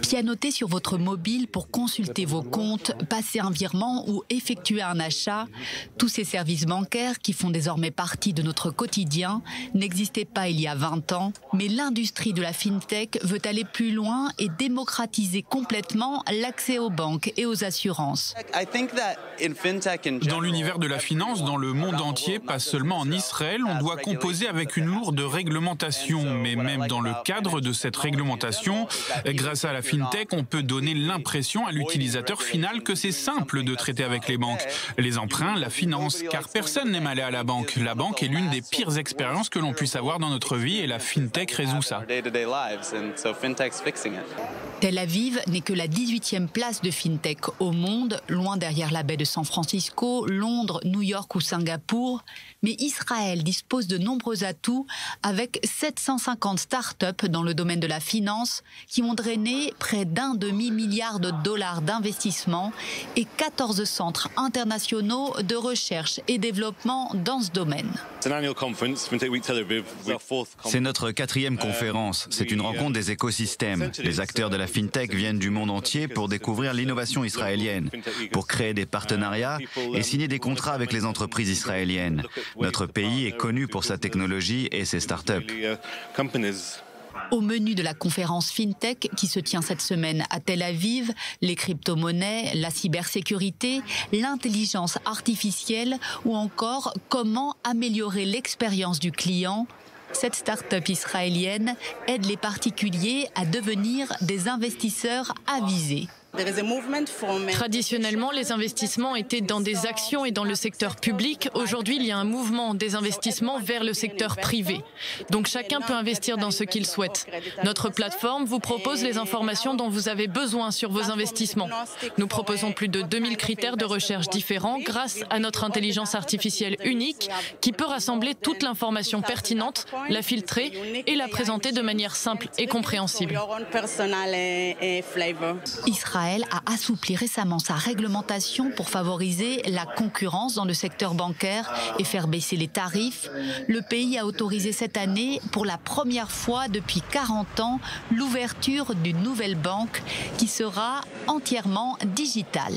Pianotez sur votre mobile pour consulter vos comptes, passer un virement ou effectuer un achat. Tous ces services bancaires qui font désormais partie de notre quotidien n'existaient pas il y a 20 ans, mais l'industrie de la FinTech veut aller plus loin et démocratiser complètement l'accès aux banques et aux assurances. Dans l'univers de la finance, dans le monde entier, pas seulement en Israël, on doit composer avec une lourde réglementation. Mais même dans le cadre de cette réglementation, grâce à la FinTech, on peut donner l'impression à l'utilisateur final que c'est simple de traiter avec les banques. Les emprunts, la finance, car personne n'aime aller à la banque. La banque est l'une des pires expériences que l'on puisse avoir dans notre vie et la FinTech résout ça. Tel Aviv n'est que la 18e place de FinTech au monde, loin derrière la baie de San Francisco, Londres, New York ou Singapour. Mais Israël dispose de nombreux atouts avec 750 startups dans le domaine de la finance qui ont drainé près d'1,5 milliard de dollars d'investissement et 14 centres internationaux de recherche et développement dans ce domaine. C'est notre 4e conférence. C'est une rencontre des écosystèmes. Les acteurs de la FinTech viennent du monde entier pour découvrir l'innovation israélienne, pour créer des partenariats et signer des contrats avec les entreprises israéliennes. Notre pays est connu pour sa technologie et ses startups. Au menu de la conférence FinTech qui se tient cette semaine à Tel Aviv, les crypto-monnaies, la cybersécurité, l'intelligence artificielle ou encore comment améliorer l'expérience du client. Cette start-up israélienne aide les particuliers à devenir des investisseurs avisés. Traditionnellement, les investissements étaient dans des actions et dans le secteur public. Aujourd'hui, il y a un mouvement des investissements vers le secteur privé. Donc chacun peut investir dans ce qu'il souhaite. Notre plateforme vous propose les informations dont vous avez besoin sur vos investissements. Nous proposons plus de 2000 critères de recherche différents grâce à notre intelligence artificielle unique qui peut rassembler toute l'information pertinente, la filtrer et la présenter de manière simple et compréhensible. Israël a assoupli récemment sa réglementation pour favoriser la concurrence dans le secteur bancaire et faire baisser les tarifs. Le pays a autorisé cette année, pour la première fois depuis 40 ans, l'ouverture d'une nouvelle banque qui sera entièrement digitale.